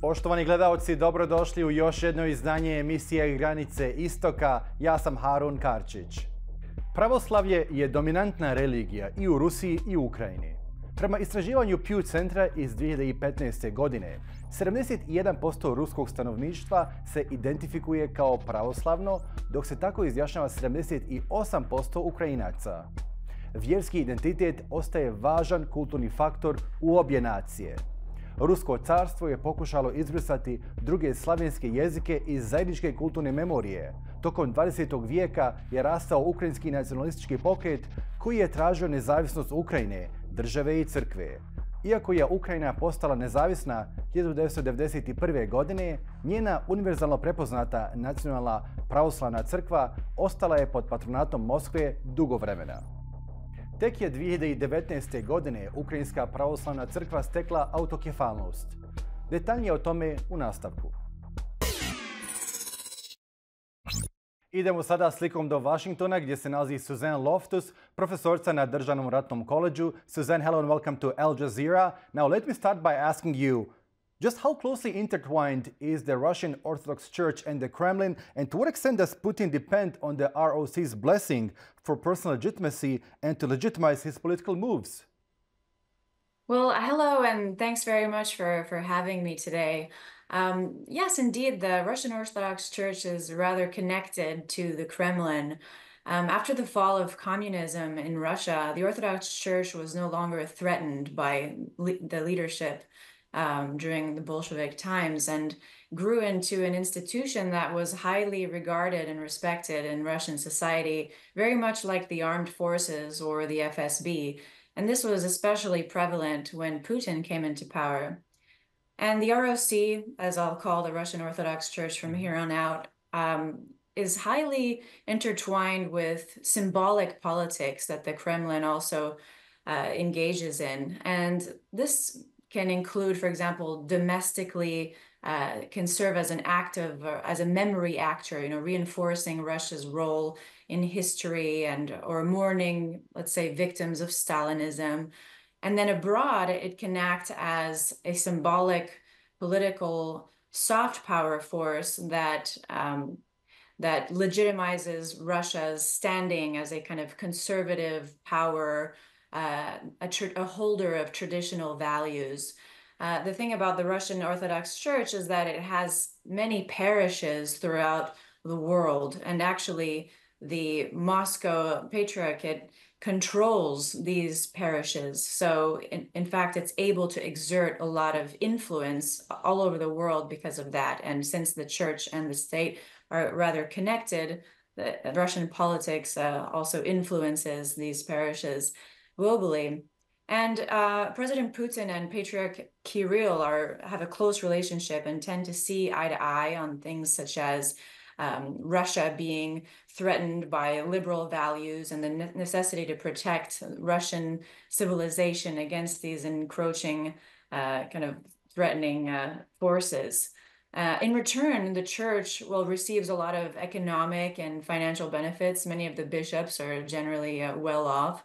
Poštovani gledalci, dobrodošli u još jedno izdanje emisije Granice Istoka. Ja sam Harun Karčić. Pravoslavlje je dominantna religija i u Rusiji i u Ukrajini. Prema istraživanju Pew centra iz 2015. godine, 71% ruskog stanovništva se identifikuje kao pravoslavno, dok se tako izjašnjava 78% Ukrajinaca. Vjerski identitet ostaje važan kulturni faktor u obje nacije. Rusko carstvo je pokušalo izbrisati druge slavenske jezike iz zajedničke kulturne memorije. Tokom 20. vijeka je rastao ukrajinski nacionalistički pokret koji je tražio nezavisnost Ukrajine, države i crkve. Iako je Ukrajina postala nezavisna 1991. godine, njena univerzalno prepoznata nacionalna pravoslavna crkva ostala je pod patronatom Moskve dugo vremena. Tek je 2019. godine Ukrajinska pravoslavna crkva stekla autokefalnost. Detaljnije o tome u nastavku. Idemo sada slikom do Washingtona gdje se nalazi Suzanne Loftus, profesorca na Državnom ratnom koledžu. Suzanne, hello and welcome to Al Jazeera. Now let me start by asking you, just how closely intertwined is the Russian Orthodox Church and the Kremlin, and to what extent does Putin depend on the ROC's blessing for personal legitimacy and to legitimize his political moves? Well, hello, and thanks very much for having me today. Yes, indeed, the Russian Orthodox Church is rather connected to the Kremlin. After the fall of communism in Russia, the Orthodox Church was no longer threatened by the leadership during the Bolshevik times and grew into an institution that was highly regarded and respected in Russian society, very much like the armed forces or the FSB. And this was especially prevalent when Putin came into power. And the ROC, as I'll call the Russian Orthodox Church from here on out, is highly intertwined with symbolic politics that the Kremlin also engages in. And this can include, for example, domestically can serve as an as a memory actor, reinforcing Russia's role in history or mourning, let's say, victims of Stalinism. And then abroad, it can act as a symbolic political soft power force that legitimizes Russia's standing as a kind of conservative power, a holder of traditional values. The thing about the Russian Orthodox Church is that it has many parishes throughout the world, and actually the Moscow Patriarchate controls these parishes. So in fact, it's able to exert a lot of influence all over the world because of that. And since the church and the state are rather connected, the Russian politics also influences these parishes globally. And President Putin and Patriarch Kirill have a close relationship and tend to see eye to eye on things such as Russia being threatened by liberal values and the necessity to protect Russian civilization against these encroaching kind of threatening forces. In return, the church receives a lot of economic and financial benefits. Many of the bishops are generally well off.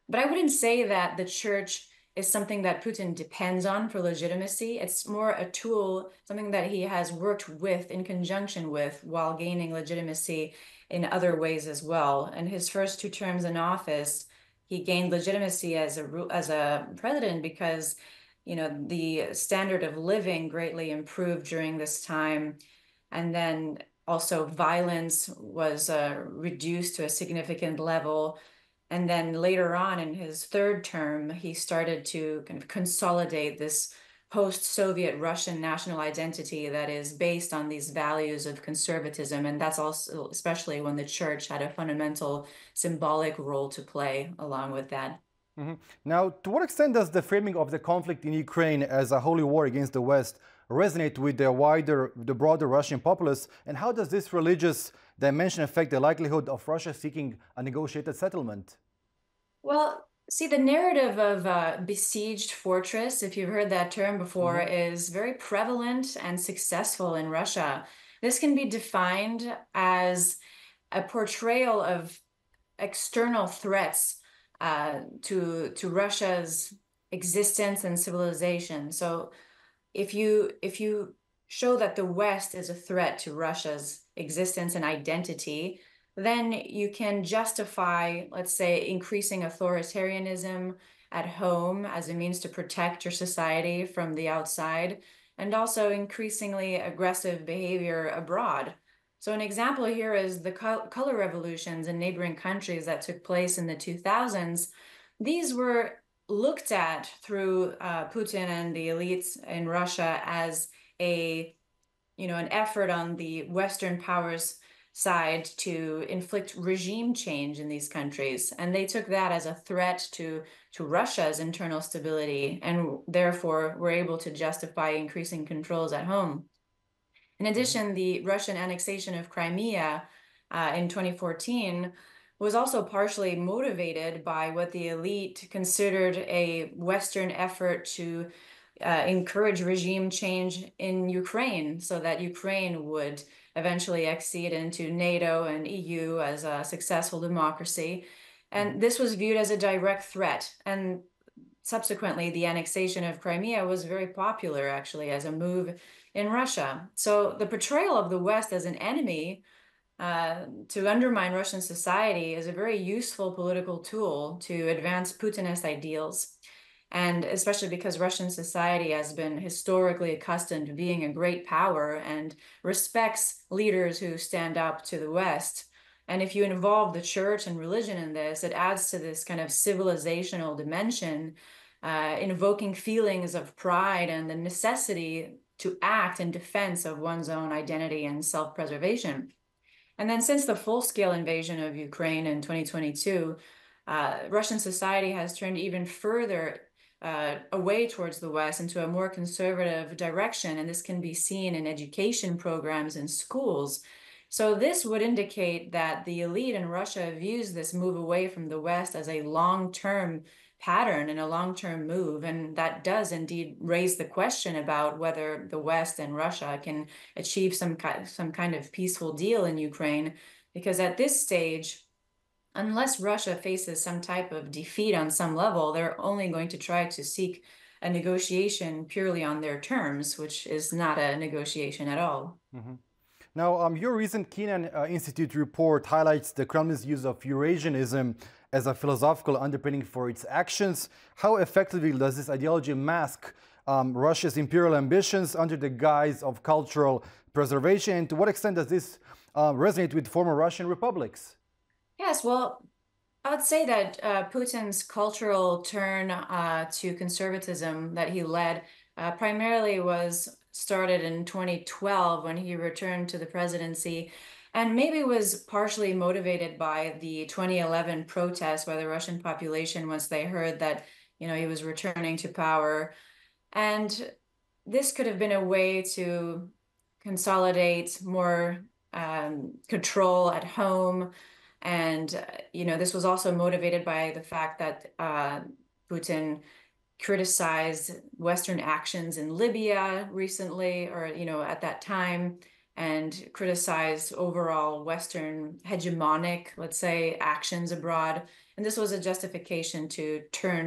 But I wouldn't say that the church is something that Putin depends on for legitimacy. It's more a tool, something that he has worked with in conjunction with while gaining legitimacy in other ways as well. In his first 2 terms in office, he gained legitimacy as a president because, the standard of living greatly improved during this time. And then also violence was reduced to a significant level. And then later on in his 3rd term, he started to kind of consolidate this post-Soviet Russian national identity that is based on these values of conservatism. And that's also especially when the church had a fundamental symbolic role to play along with that. Mm-hmm. Now, to what extent does the framing of the conflict in Ukraine as a holy war against the West resonate with the broader Russian populace? And how does this religious dimension affect the likelihood of Russia seeking a negotiated settlement? Well, see, the narrative of besieged fortress, if you've heard that term before, is very prevalent and successful in Russia. This can be defined as a portrayal of external threats to Russia's existence and civilization. So if you show that the West is a threat to Russia's existence and identity, then you can justify, let's say, increasing authoritarianism at home as a means to protect your society from the outside, and also increasingly aggressive behavior abroad. So an example here is the color revolutions in neighboring countries that took place in the 2000s. These were looked at through Putin and the elites in Russia as an effort on the Western powers side to inflict regime change in these countries. And they took that as a threat to Russia's internal stability, and therefore were able to justify increasing controls at home. In addition, the Russian annexation of Crimea in 2014 was also partially motivated by what the elite considered a Western effort to encourage regime change in Ukraine, so that Ukraine would eventually accede into NATO and EU as a successful democracy. And this was viewed as a direct threat. And subsequently, the annexation of Crimea was very popular, actually, as a move in Russia. So the portrayal of the West as an enemy to undermine Russian society is a very useful political tool to advance Putinist ideals. And especially because Russian society has been historically accustomed to being a great power and respects leaders who stand up to the West. And if you involve the church and religion in this, it adds to this kind of civilizational dimension, invoking feelings of pride and the necessity to act in defense of one's own identity and self-preservation. And then since the full-scale invasion of Ukraine in 2022, Russian society has turned even further away towards the West into a more conservative direction, and this can be seen in education programs in schools. So this would indicate that the elite in Russia views this move away from the West as a long-term pattern and a long-term move, and that does indeed raise the question about whether the West and Russia can achieve some kind of peaceful deal in Ukraine, because at this stage, unless Russia faces some type of defeat on some level, they're only going to try to seek a negotiation purely on their terms, which is not a negotiation at all. Now, your recent Keenan Institute report highlights the Kremlin's use of Eurasianism as a philosophical underpinning for its actions. How effectively does this ideology mask Russia's imperial ambitions under the guise of cultural preservation? And to what extent does this resonate with former Russian republics? Yes, well, I would say that Putin's cultural turn to conservatism that he led primarily was started in 2012 when he returned to the presidency, and maybe was partially motivated by the 2011 protests by the Russian population once they heard that, he was returning to power. And this could have been a way to consolidate more control at home. And, this was also motivated by the fact that Putin criticized Western actions in Libya recently, or, at that time, and criticized overall Western hegemonic, let's say, actions abroad. And this was a justification to turn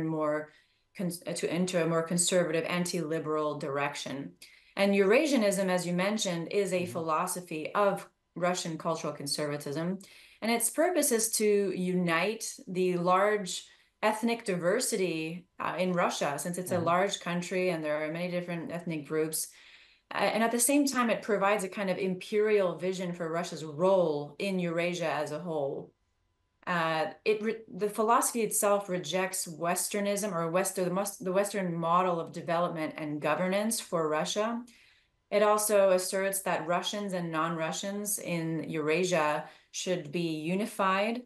into a more conservative, anti-liberal direction. And Eurasianism, as you mentioned, is a philosophy of Russian cultural conservatism. And its purpose is to unite the large ethnic diversity in Russia, since it's a large country and there are many different ethnic groups. And at the same time, it provides a kind of imperial vision for Russia's role in Eurasia as a whole. The philosophy itself rejects Westernism, or the Western model of development and governance for Russia. It also asserts that Russians and non-Russians in Eurasia should be unified,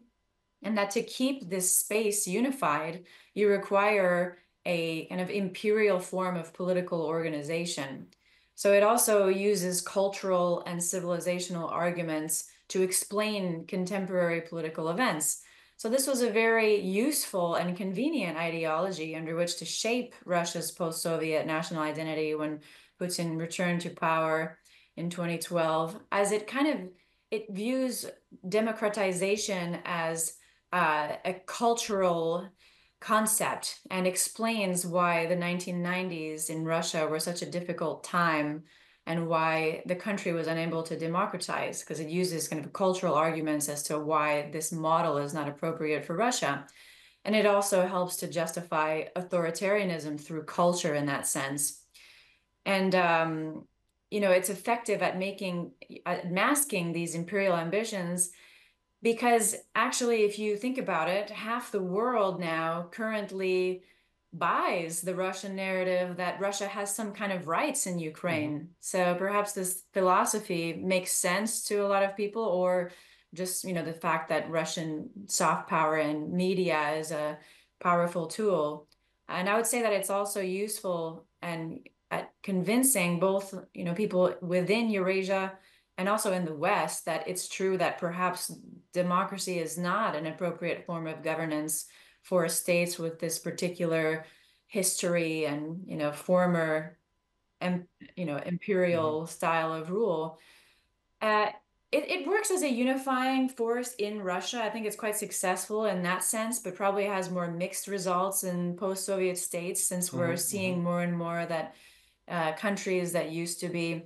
and that to keep this space unified, you require a kind of imperial form of political organization. So it also uses cultural and civilizational arguments to explain contemporary political events. So this was a very useful and convenient ideology under which to shape Russia's post-Soviet national identity when Putin returned to power in 2012, as it views democratization as a cultural concept and explains why the 1990s in Russia were such a difficult time and why the country was unable to democratize, because it uses kind of cultural arguments as to why this model is not appropriate for Russia. And it also helps to justify authoritarianism through culture in that sense. And, it's effective at masking these imperial ambitions, because actually, if you think about it, half the world now currently buys the Russian narrative that Russia has some kind of rights in Ukraine. So perhaps this philosophy makes sense to a lot of people, or just, the fact that Russian soft power and media is a powerful tool. And I would say that it's also useful and at convincing both, people within Eurasia and also in the West that it's true that perhaps democracy is not an appropriate form of governance for states with this particular history and, former, imperial style of rule. It works as a unifying force in Russia. I think it's quite successful in that sense, but probably has more mixed results in post-Soviet states, since we're seeing more and more that countries that used to be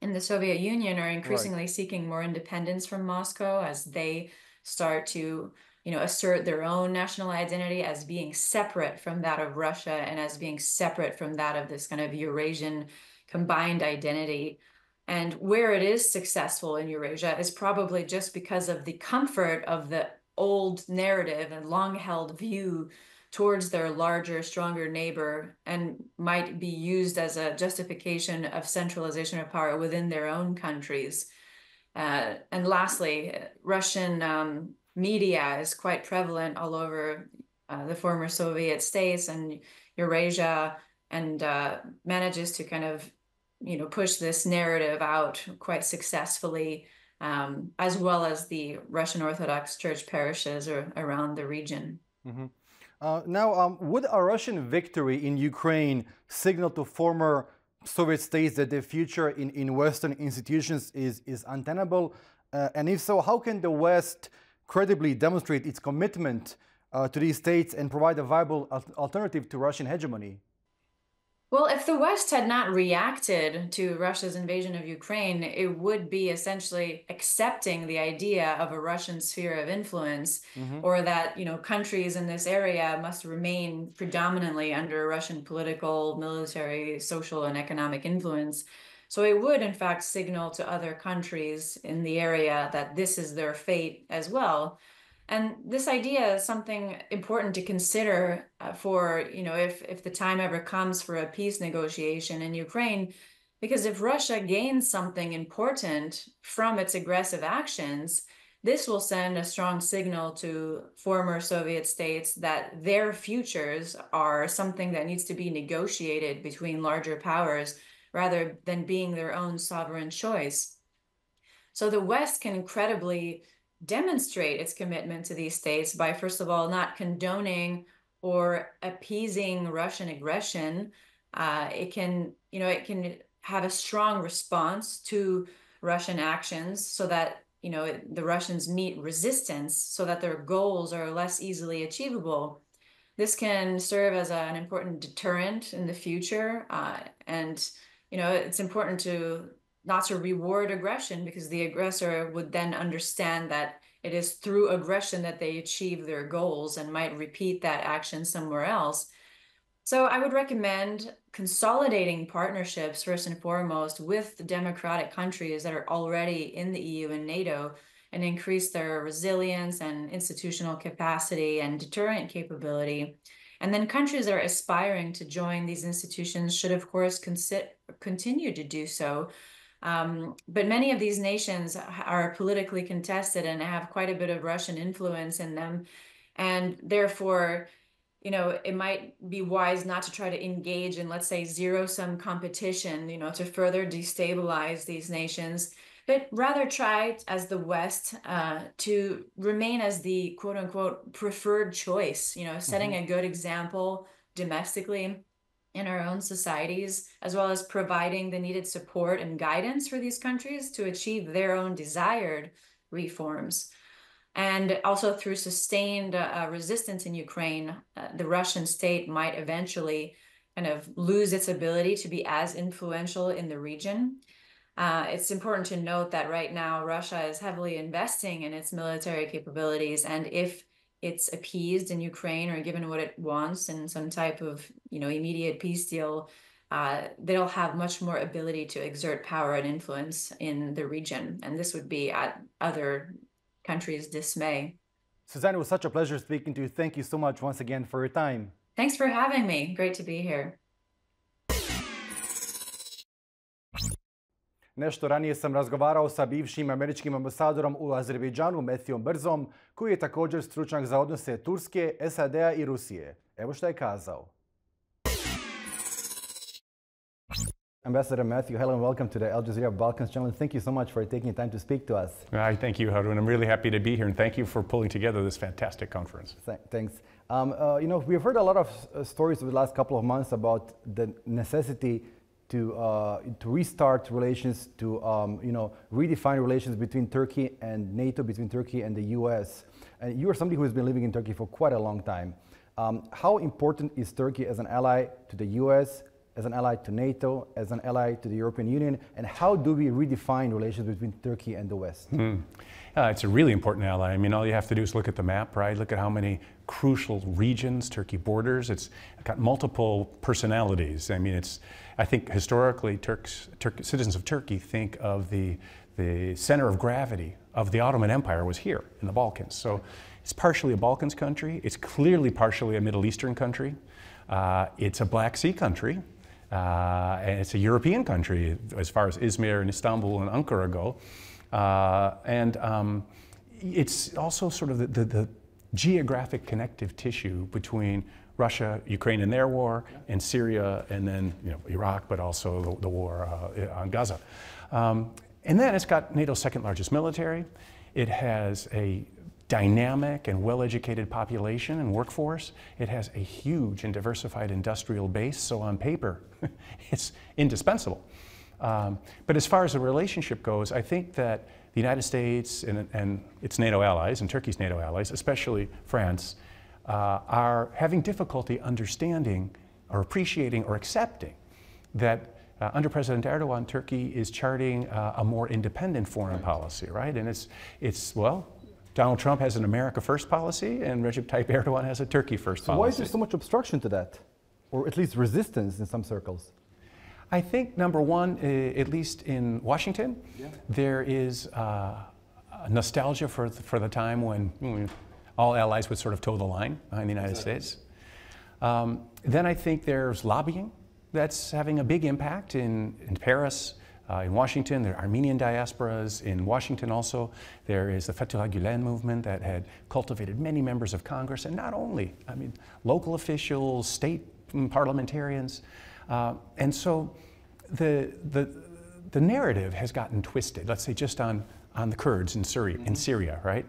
in the Soviet Union are increasingly seeking more independence from Moscow as they start to, assert their own national identity as being separate from that of Russia and as being separate from that of this kind of Eurasian combined identity. And where it is successful in Eurasia is probably just because of the comfort of the old narrative and long-held view towards their larger, stronger neighbor, and might be used as a justification of centralization of power within their own countries. And lastly, Russian media is quite prevalent all over the former Soviet states and Eurasia, and manages to kind of, push this narrative out quite successfully, as well as the Russian Orthodox Church parishes around the region. Now, would a Russian victory in Ukraine signal to former Soviet states that their future in Western institutions is untenable? And if so, how can the West credibly demonstrate its commitment to these states and provide a viable alternative to Russian hegemony? Well, if the West had not reacted to Russia's invasion of Ukraine, it would be essentially accepting the idea of a Russian sphere of influence, or that, countries in this area must remain predominantly under Russian political, military, social, and economic influence. So it would, in fact, signal to other countries in the area that this is their fate as well. And this idea is something important to consider for, if the time ever comes for a peace negotiation in Ukraine, because if Russia gains something important from its aggressive actions, this will send a strong signal to former Soviet states that their futures are something that needs to be negotiated between larger powers rather than being their own sovereign choice. So the West can incredibly demonstrate its commitment to these states by, first of all, not condoning or appeasing Russian aggression. It can have a strong response to Russian actions so that, the Russians meet resistance so that their goals are less easily achievable. This can serve as an important deterrent in the future. And it's important not to reward aggression, because the aggressor would then understand that it is through aggression that they achieve their goals and might repeat that action somewhere else. So I would recommend consolidating partnerships first and foremost with the democratic countries that are already in the EU and NATO, and increase their resilience and institutional capacity and deterrent capability. And then countries that are aspiring to join these institutions should, of course, continue to do so. But many of these nations are politically contested and have quite a bit of Russian influence in them. And therefore, it might be wise not to try to engage in, let's say, zero-sum competition, to further destabilize these nations, but rather try, as the West, to remain as the quote-unquote preferred choice, setting a good example domestically in our own societies, as well as providing the needed support and guidance for these countries to achieve their own desired reforms. And also through sustained resistance in Ukraine, the Russian state might eventually kind of lose its ability to be as influential in the region. It's important to note that right now Russia is heavily investing in its military capabilities, and if it's appeased in Ukraine or given what it wants in some type of, immediate peace deal, they'll have much more ability to exert power and influence in the region, and this would be at other countries' dismay. Suzanne, it was such a pleasure speaking to you. Thank you so much once again for your time. Thanks for having me. Great to be here. Nešto ranije sam razgovarao sa bivšim američkim ambasadorom u Azerbejdžanu, Metijom Brzom, koji je također stručnjak za odnose Turske, SAD-a i Rusije. Evo što je kazao. Ambassador Matthew, hello and welcome to the Al Jazeera Balkans channel. Thank you so much for taking time to speak to us. I thank you, Harun. I'm really happy to be here, and thank you for pulling together this fantastic conference. Thanks. We've heard a lot of stories over the last couple of months about the necessity to restart relations, to redefine relations between Turkey and NATO, between Turkey and the U.S. And you are somebody who has been living in Turkey for quite a long time. How important is Turkey as an ally to the U.S., as an ally to NATO, as an ally to the European Union, and how do we redefine relations between Turkey and the West? It's a really important ally. I mean, all you have to do is look at the map, right? Look at how many crucial regions Turkey borders. It's got multiple personalities. I mean, I think historically, citizens of Turkey think of the center of gravity of the Ottoman Empire was here in the Balkans. So it's partially a Balkans country. It's clearly partially a Middle Eastern country. It's a Black Sea country. And it's a European country as far as Izmir and Istanbul and Ankara go. It's also sort of the geographic connective tissue between Russia, Ukraine and their war, and Syria, and then Iraq, but also the war on Gaza. And then it's got NATO's second largest military. It has a dynamic and well-educated population and workforce. It has a huge and diversified industrial base, so on paper, it's indispensable. But as far as the relationship goes, I think that the United States and its NATO allies, and Turkey's NATO allies, especially France, are having difficulty understanding or appreciating or accepting that under President Erdogan, Turkey is charting a more independent foreign policy, right? And well, Donald Trump has an America First policy, and Recep Tayyip Erdogan has a Turkey First policy. So why is there so much obstruction to that? Or at least resistance in some circles? I think, number one, at least in Washington, there is nostalgia for the time when all allies would sort of toe the line behind the United States. Then I think there's lobbying that's having a big impact in Paris, in Washington. There are Armenian diasporas in Washington also. There is the Fethullah Gulen movement that had cultivated many members of Congress, and not only, I mean, local officials, state parliamentarians. And so the narrative has gotten twisted, let's say just on the Kurds in Syria, right?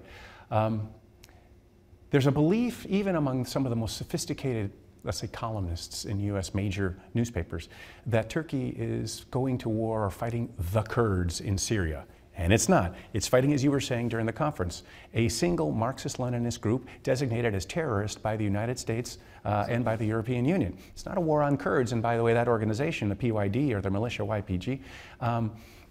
There's a belief, even among some of the most sophisticated, let's say, columnists in U.S. major newspapers, that Turkey is going to war or fighting the Kurds in Syria. And it's not. It's fighting, as you were saying during the conference, a single Marxist-Leninist group designated as terrorist by the United States and by the European Union. It's not a war on Kurds, and by the way, that organization, the PYD or the militia YPG,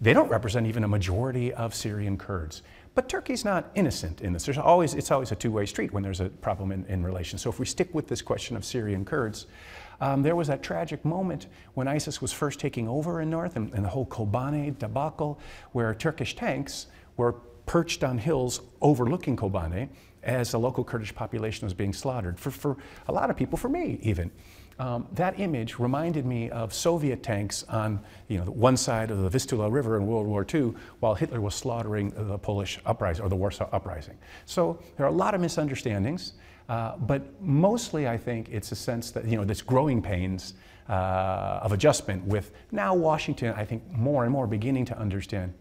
they don't represent even a majority of Syrian Kurds. But Turkey's not innocent in this. It's always a two-way street when there's a problem in relations. So if we stick with this question of Syrian Kurds, there was that tragic moment when ISIS was first taking over in north, and the whole Kobane debacle, where Turkish tanks were perched on hills overlooking Kobane as the local Kurdish population was being slaughtered. For a lot of people, for me even, that image reminded me of Soviet tanks on one side of the Vistula River in World War II while Hitler was slaughtering the Polish uprising, or the Warsaw Uprising. So there are a lot of misunderstandings, but mostly I think it's a sense that, this growing pains of adjustment with now Washington, I think, more and more beginning to understand,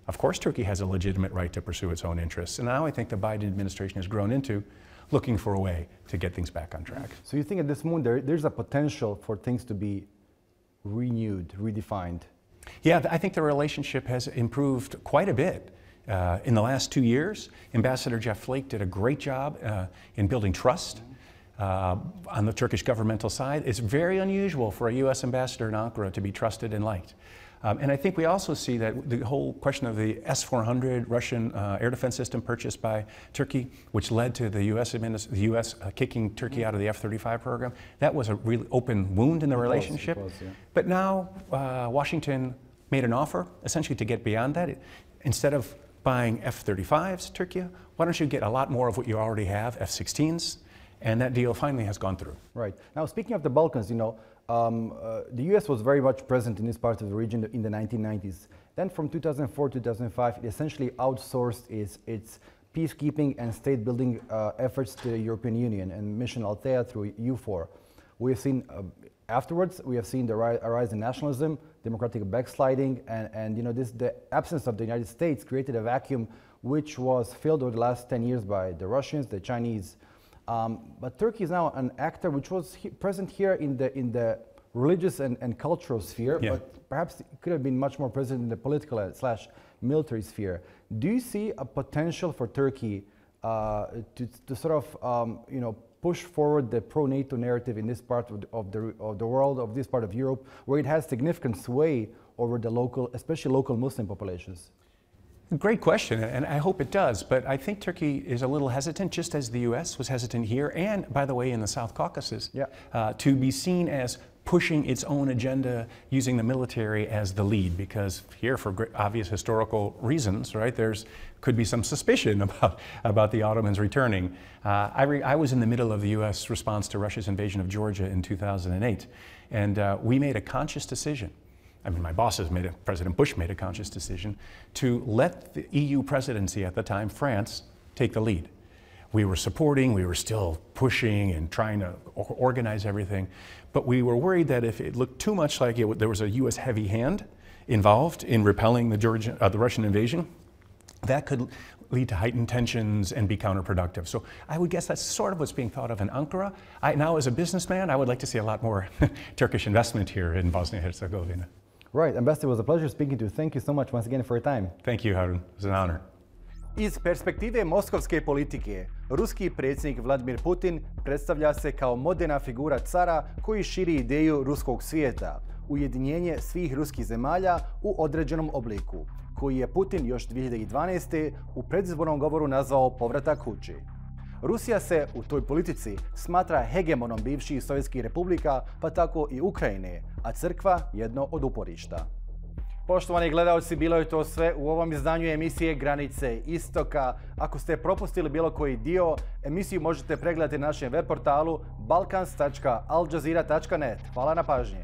of course Turkey has a legitimate right to pursue its own interests. And now I think the Biden administration has grown into looking for a way to get things back on track. So you think at this moment there's a potential for things to be renewed, redefined? Yeah, I think the relationship has improved quite a bit In the last 2 years, Ambassador Jeff Flake did a great job in building trust on the Turkish governmental side. It's very unusual for a U.S. ambassador in Ankara to be trusted and liked. And I think we also see that the whole question of the S-400 Russian air defense system purchased by Turkey, which led to the U.S. Kicking Turkey out of the F-35 program, that was a really open wound in the relationship. Yeah. But now Washington made an offer, essentially to get beyond that. Instead of buying F-35s, Turkey, why don't you get a lot more of what you already have, F-16s? And that deal finally has gone through. Right. Now, speaking of the Balkans, you know, the U.S. was very much present in this part of the region in the 1990s. Then from 2004 to 2005, it essentially outsourced its peacekeeping and state-building efforts to the European Union and Mission Althea through EUFOR. We have seen, afterwards, we have seen the rise in nationalism, democratic backsliding, and you know, the absence of the United States created a vacuum which was filled over the last 10 years by the Russians, the Chinese. But Turkey is now an actor which was present here in the religious and cultural sphere, yeah. but perhaps it could have been much more present in the political / military sphere. Do you see a potential for Turkey to sort of you know, push forward the pro-NATO narrative in this part of the world, of this part of Europe, where it has significant sway over the local, especially local Muslim populations? Great question, and I hope it does, but I think Turkey is a little hesitant, just as the U.S. was hesitant here, and by the way, in the South Caucasus, yeah. To be seen as pushing its own agenda using the military as the lead, because here, for obvious historical reasons, right, could be some suspicion about the Ottomans returning. I was in the middle of the U.S. response to Russia's invasion of Georgia in 2008, and we made a conscious decision. I mean, my bosses President Bush made a conscious decision to let the EU presidency at the time, France, take the lead. We were supporting, we were still pushing and trying to organize everything, but we were worried that if it looked too much like there was a U.S. heavy hand involved in repelling the Russian invasion, that could lead to heightened tensions and be counterproductive. So I would guess that's sort of what's being thought of in Ankara. Now, as a businessman, I would like to see a lot more Turkish investment here in Bosnia-Herzegovina. Right, Ambassador, it was a pleasure speaking to you. Thank you so much once again for your time. Thank you, Harun. It was an honor. Iz perspektive moskovske politike, ruski predsjednik Vladimir Putin predstavlja se kao moderna figura cara koji širi ideju ruskog svijeta, ujedinjenje svih ruskih zemalja u određenom obliku, koji je Putin još 2012. u predizbornom govoru nazvao povratak kući. Rusija se u toj politici smatra hegemonom bivših sovjetskih republika, pa tako i Ukrajine, a crkva jedno od uporišta. Poštovani gledalci, bilo je to sve u ovom izdanju emisije Granice Istoka. Ako ste propustili bilo koji dio, emisiju možete pregledati na našem web portalu balkans.aljazeera.net. Hvala na pažnji.